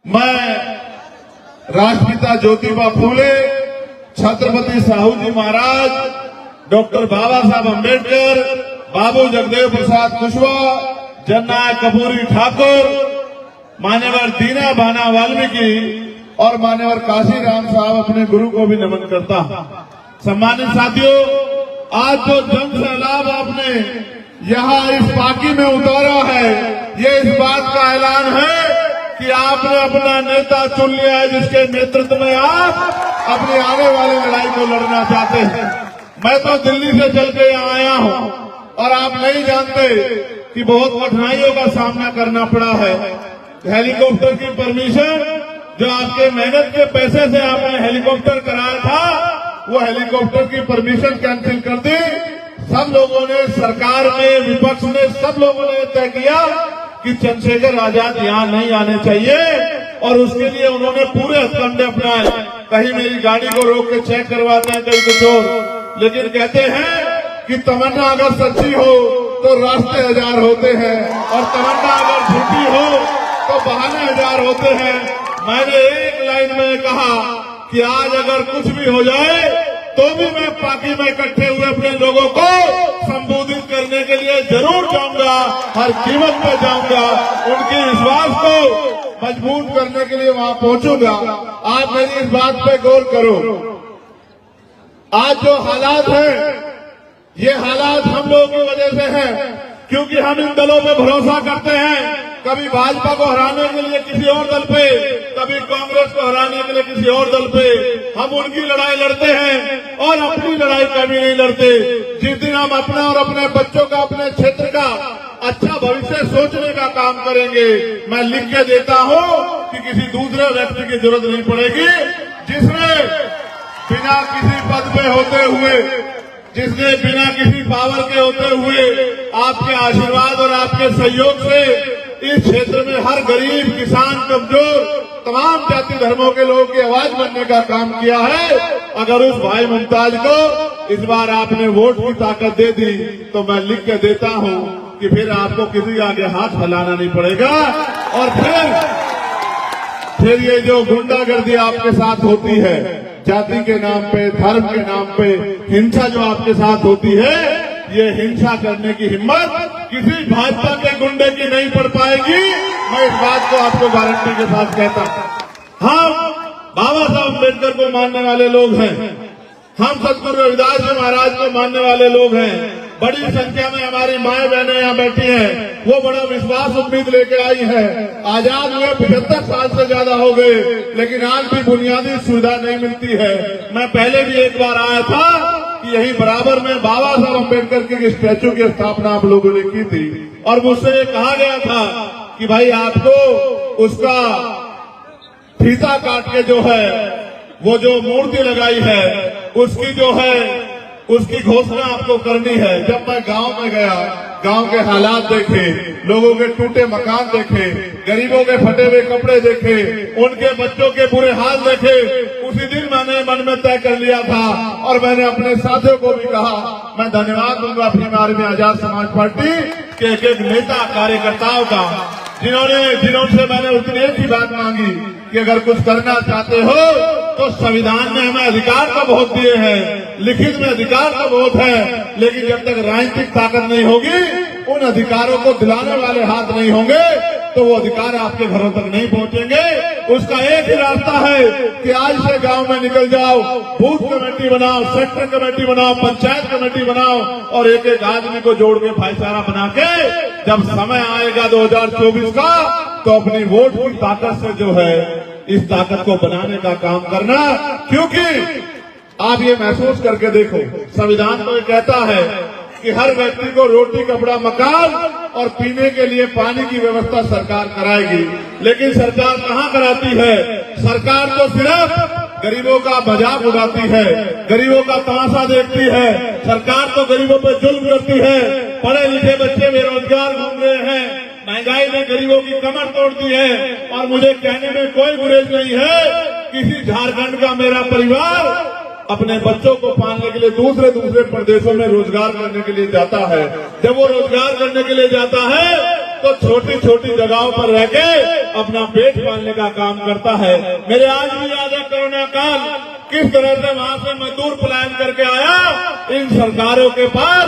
मैं राष्ट्रपिता ज्योतिबा फूले, छत्रपति साहू जी महाराज, डॉक्टर बाबा साहब अम्बेडकर, बाबू जगदेव प्रसाद कुशवाहा, जननायक कर्पूरी ठाकुर, मान्यवर दीना भाना वाल्मीकि और मान्यवर काशीराम साहब अपने गुरु को भी नमन करता हूं। सम्मानित साथियों, आज जो जन सैलाब आपने यहाँ इस पार्टी में उतारा है, ये इस बात का ऐलान है कि आपने अपना नेता चुन लिया है जिसके नेतृत्व में आप अपनी आने वाली लड़ाई को लड़ना चाहते हैं। मैं तो दिल्ली से चल के यहाँ आया हूँ और आप नहीं जानते कि बहुत कठिनाइयों का सामना करना पड़ा है। हेलीकॉप्टर की परमिशन जो आपके मेहनत के पैसे से आपने हेलीकॉप्टर कराया था, वो हेलीकॉप्टर की परमिशन कैंसिल कर दी। सब लोगों ने, सरकार ने, विपक्ष ने, सब लोगों ने तय किया कि चंद्रशेखर आजाद यहाँ नहीं आने चाहिए और उसके लिए उन्होंने पूरे हथकंडे अपनाए। कहीं मेरी गाड़ी को रोक के चेक करवाते हैं, कहीं कुछ और, लेकिन कहते हैं कि तमन्ना अगर सच्ची हो तो रास्ते हजार होते हैं और तमन्ना अगर झूठी हो तो बहाने हजार होते हैं। मैंने एक लाइन में कहा कि आज अगर कुछ भी हो जाए तो भी मैं पार्टी में इकट्ठे हुए अपने लोगों को संबोधित करने के लिए जरूर जाऊंगा, हर कीमत पर जाऊंगा, उनके विश्वास को मजबूत करने के लिए वहां पहुंचूंगा। आप मेरी इस बात पे गौर करो। आज जो हालात हैं, ये हालात हम लोगों की वजह से हैं, क्योंकि हम इन दलों पे भरोसा करते हैं। कभी भाजपा को हराने के लिए किसी और दल पे, कभी कांग्रेस को हराने के लिए किसी और दल पे हम उनकी लड़ाई लड़ते हैं और अपनी लड़ाई कभी नहीं लड़ते। जिस दिन हम अपना और अपने बच्चों का, अपने क्षेत्र का अच्छा भविष्य सोचने का काम करेंगे, मैं लिख के देता हूं कि किसी दूसरे व्यक्ति की जरूरत नहीं पड़ेगी, जिसने बिना किसी पद पे होते हुए, जिसने बिना किसी पावर के होते हुए आपके आशीर्वाद और आपके सहयोग से इस क्षेत्र में हर गरीब, किसान, कमजोर, तमाम जाति धर्मों के लोगों की आवाज बनने का काम किया है। अगर उस भाई मुमताज को इस बार आपने वोट की ताकत दे दी तो मैं लिख के देता हूं कि फिर आपको किसी आगे हाथ फैलाना नहीं पड़ेगा। और फिर ये जो गुंडागर्दी आपके साथ होती है, जाति के नाम पे, धर्म के नाम पे हिंसा जो आपके साथ होती है, ये हिंसा करने की हिम्मत किसी भाजपा के गुंडे की नहीं पड़ पाएगी। मैं इस बात को आपको गारंटी के साथ कहता हूं। हम बाबा साहब अम्बेडकर को मानने वाले लोग हैं, हम सतगुरु रविदास जी महाराज को मानने वाले लोग हैं। बड़ी संख्या में हमारी माएं बहनें यहाँ बैठी हैं, वो बड़ा विश्वास उम्मीद लेके आई है। आजाद हुए 75 साल से ज्यादा हो गए, लेकिन आज भी बुनियादी सुविधा नहीं मिलती है। मैं पहले भी एक बार आया था कि यही बराबर में बाबा साहब अम्बेडकर के स्टैचू की स्थापना आप लोगों ने की थी और मुझसे ये कहा गया था कि भाई आपको उसका फीता काट के जो है, वो जो मूर्ति लगाई है, उसकी जो है उसकी घोषणा आपको करनी है। जब मैं गांव में गया, गांव के हालात देखे, लोगों के टूटे मकान देखे, गरीबों के फटे हुए कपड़े देखे, उनके बच्चों के बुरे हाल देखे, उसी दिन मैंने मन में तय कर लिया था और मैंने अपने साथियों को भी कहा, मैं धन्यवाद दूंगा भीम आर्मी आजाद समाज पार्टी के एक नेता कार्यकर्ताओं का, जिन्होंने मैंने उतनी एक ही बात मांगी कि अगर कुछ करना चाहते हो तो संविधान ने हमें अधिकार तो बहुत दिए हैं, लिखित में अधिकार तो बहुत है, लेकिन जब तक राजनीतिक ताकत नहीं होगी, उन अधिकारों को दिलाने वाले हाथ नहीं होंगे, तो वो अधिकार आपके घरों तक नहीं पहुंचेंगे। उसका एक ही रास्ता है कि आज से गांव में निकल जाओ, बूथ कमेटी बनाओ, सेक्टर कमेटी बनाओ, पंचायत कमेटी बनाओ और एक एक आदमी को जोड़ के भाईचारा बना के जब समय आएगा 2024 का, तो अपनी वोट की ताकत से जो है इस ताकत को बनाने का काम करना। क्योंकि आप ये महसूस करके देखो, संविधान तो ये कहता है कि हर व्यक्ति को रोटी, कपड़ा, मकान और पीने के लिए पानी की व्यवस्था सरकार कराएगी, लेकिन सरकार कहाँ कराती है? सरकार तो सिर्फ गरीबों का मजाक उड़ाती है, गरीबों का तमाशा देखती है। सरकार तो गरीबों पर जुल्म करती है। पढ़े लिखे बच्चे बेरोजगार घूम रहे हैं, महंगाई ने गरीबों की कमर तोड़ दी है। और मुझे कहने में कोई गुरेज नहीं है, किसी झारखंड का मेरा परिवार अपने बच्चों को पालने के लिए दूसरे प्रदेशों में रोजगार करने के लिए जाता है। जब वो रोजगार करने के लिए जाता है तो छोटी छोटी जगहों पर रह के अपना पेट पालने का काम करता है। मेरे आज भी याद है कोरोना काल किस तरह से वहां से मजदूर पलायन करके आया। इन सरकारों के पास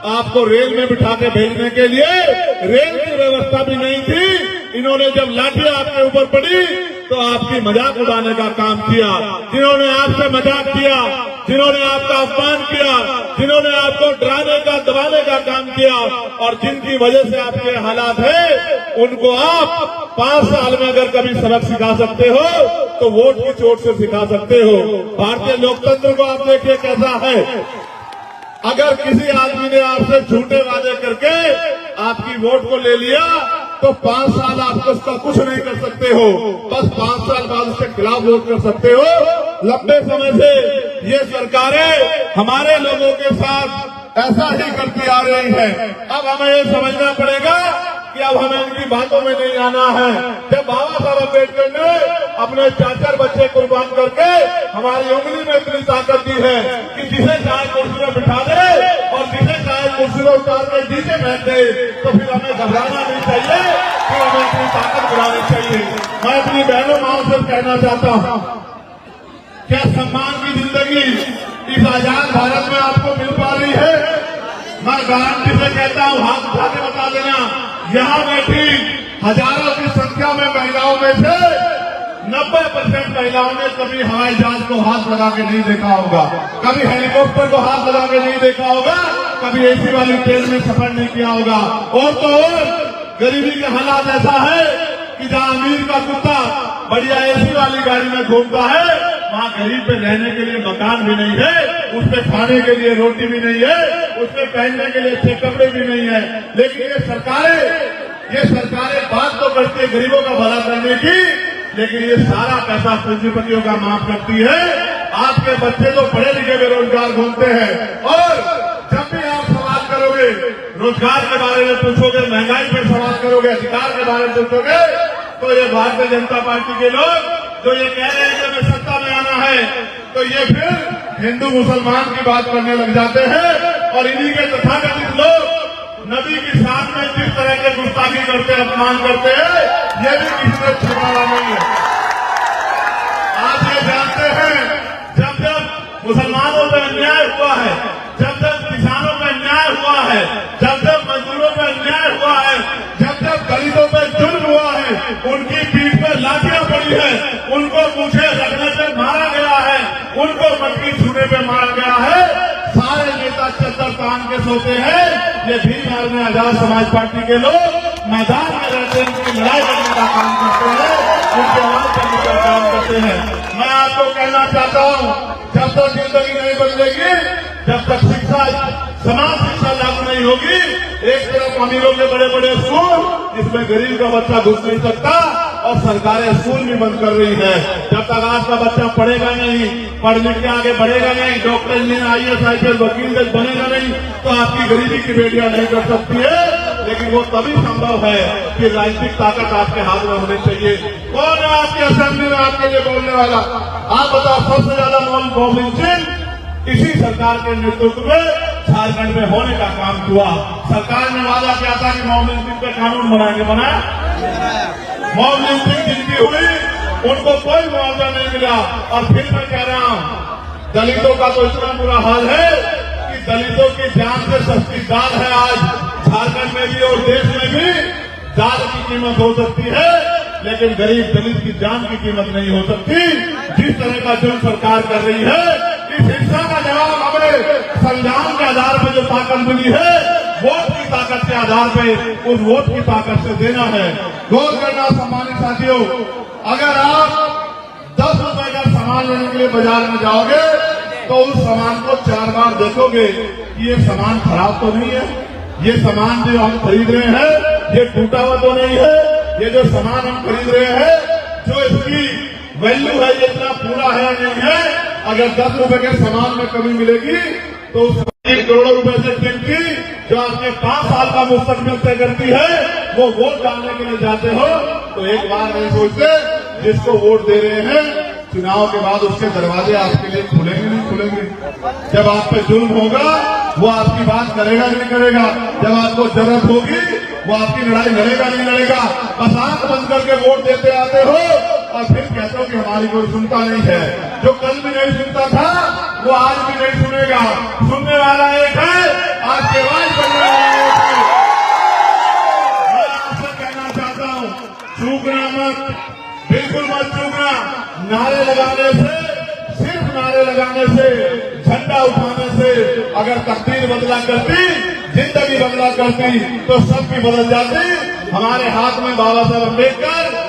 आपको रेल में बिठा के भेजने के लिए रेल की व्यवस्था भी नहीं थी। इन्होंने जब लाठी आपके ऊपर पड़ी तो आपकी मजाक उड़ाने का काम किया। जिन्होंने आपसे मजाक किया, जिन्होंने आपका अपमान किया, जिन्होंने आपको डराने का दबाने का काम किया और जिनकी वजह से आपके हालात है, उनको आप 5 साल में अगर कभी सबक सिखा सकते हो तो वोट की चोट से सिखा सकते हो। भारतीय लोकतंत्र को आप देखिए कैसा है। अगर किसी आदमी ने आपसे झूठे वादे करके आपकी वोट को ले लिया तो 5 साल आप उसका कुछ नहीं कर सकते हो, बस 5 साल बाद उसके खिलाफ वोट कर सकते हो। लंबे समय से ये सरकारें हमारे लोगों के साथ ऐसा ही करती आ रही है। अब हमें ये समझना पड़ेगा कि अब हमें इनकी बातों में नहीं आना है। जब बाबा साहब अम्बेडकर ने अपने 4 बच्चे कुर्बान करके हमारी उंगली में इतनी ताकत दी है कि जिसे चाहे कुर्सी में बिठा दे और जिसे चाहे कुर्सी में उतार के नीचे बैठ दे, तो फिर हमें घबराना नहीं चाहिए, फिर हमें अपनी ताकत बढ़ानी चाहिए। मैं अपनी बहनों माओ से कहना चाहता हूँ, क्या सम्मान की जिंदगी इस आजाद भारत में आपको मिल पा रही है? मैं गारंटी से कहता हूँ, हाथ उठा के बता देना, यहाँ बैठी हजारों की संख्या में महिलाओं में से 90% महिलाओं ने कभी हवाई जहाज को हाथ लगा के नहीं देखा होगा, कभी हेलीकॉप्टर को हाथ लगा के नहीं देखा होगा, कभी एसी वाली ट्रेन में सफर नहीं किया होगा। और तो और गरीबी के हालात ऐसा है कि जहाँ अमीर का कुत्ता बढ़िया एसी वाली गाड़ी में घूमता है, वहाँ गरीब पे रहने के लिए मकान भी नहीं है, उसपे खाने के लिए रोटी भी नहीं है, उसपे पहनने के लिए अच्छे कपड़े भी नहीं है। लेकिन ये सरकारें बात तो करती है गरीबों का भला करने की, लेकिन ये सारा पैसा पूंजीपतियों का माफ करती है। आपके बच्चे तो पढ़े लिखे बेरोजगार घूमते हैं और जब भी आप सवाल करोगे, रोजगार के बारे में पूछोगे, महंगाई पर सवाल करोगे, अधिकार के बारे में पूछोगे, तो ये भारतीय जनता पार्टी के लोग जो ये कह रहे हैं कि हमें सत्ता में आना है, तो ये फिर हिंदू मुसलमान की बात करने लग जाते हैं। और इन्हीं के तथाकथित लोग नबी की शान में जिस तरह के गुस्ताखी करते हैं, अपमान करते हैं, ये भी किसी ने छिपाना नहीं है। आप ये जानते हैं, जब जब मुसलमानों पर अन्याय हुआ है, जब जब किसानों पर अन्याय हुआ है, जब जब मजदूरों पर अन्याय हुआ है, जब जब दलितों पर जुल्म हुआ है, उनकी पीठ पर लाठियां पड़ी है, उनको मुझे रखने पे मारा गया है, उनको मटकी छूने पे मारा गया है, सारे नेता चद्दर तान के सोते हैं। ये भीड़ में आजाद समाज पार्टी के लोग मैदान में रहते हैं, उनकी लड़ाई करने का काम करते हैं, उनकी आवाज करने का काम करते हैं। मैं आपको कहना चाहता हूँ, जब तक जिंदगी नहीं बदलेगी, जब तक शिक्षा समाज शिक्षा लागू नहीं होगी, एक तरफ अमीरों के बड़े बड़े स्कूल जिसमें गरीब का बच्चा घुस नहीं सकता और सरकारें स्कूल भी बंद कर रही है। जब तक आपका बच्चा पढ़ेगा नहीं, पढ़ लिख के आगे बढ़ेगा नहीं, डॉक्टर इंजीनियर IAS IPS वकील जज बनेगा नहीं, तो आपकी गरीबी की बेटियां नहीं कर सकती है। लेकिन वो तभी संभव है कि राजनीतिक ताकत आपके हाथ में होनी चाहिए। कौन है आपकी असेंबली में आपके लिए बोलने वाला? आप बताओ, सबसे ज्यादा मोहम्मद सिंह इसी सरकार के नेतृत्व में झारखंड में होने का काम हुआ। सरकार ने वादा किया था कि मोहम्मद सिंह पे कानून बनाएंगे, बनाया? मोहम्मद सिंह जिनकी हुई उनको कोई मुआवजा नहीं मिला। और फिर मैं कह रहा हूं, दलितों का तो इतना बुरा हाल है कि दलितों की जान से सस्ती दाल है आज झारखंड में भी और देश में भी। दाल की कीमत हो सकती है, लेकिन गरीब दलित की जान की कीमत नहीं हो सकती। जिस तरह का जुल्म सरकार कर रही है, इस हिंसा का जवाब हमें संविधान के आधार पर जो ताकत मिली है, वोट की ताकत के आधार पर उस वोट की ताकत से देना है। गौर करना सम्मानित साथियों, अगर आप 10 रुपए का सामान लेने के लिए बाजार में जाओगे तो उस सामान को 4 बार देखोगे कि ये सामान खराब तो नहीं है, ये सामान जो हम खरीद रहे हैं ये टूटा हुआ तो नहीं है, ये जो सामान हम खरीद रहे हैं जो इसकी वैल्यू है ये इतना पूरा है या नहीं है। अगर 10 रुपए के सामान में कमी मिलेगी तो उस 1 करोड़ रुपए से कीमती जो आपके 5 साल का मुस्तकबिल तय करती है, वो वोट डालने के लिए जाते हो तो एक बार नहीं सोचते जिसको वोट दे रहे हैं चुनाव के बाद उसके दरवाजे आपके लिए खुलेंगे नहीं खुलेंगे। जब आप पे जुल्म होगा वो आपकी बात करेगा नहीं करेगा, जब आपको जरूरत होगी वो आपकी लड़ाई लड़ेगा नहीं लड़ेगा, बस आंख बंद करके वोट देते आते हो और फिर कहते हो कि हमारी कोई सुनता नहीं है। जो कल भी नहीं सुनता था वो आज भी नहीं सुनेगा। सुनने वाला एक है, आपकी आवाज बनने वाला एक है। मैं आपसे कहना चाहता हूं, चूकना मत, बिल्कुल मत चूकना। नारे लगाने से, सिर्फ नारे लगाने से, झंडा उठाने से अगर तकदीर बदला करती, जिंदगी बदला करती तो सब भी बदल जाती। हमारे हाथ में बाबा साहब अम्बेडकर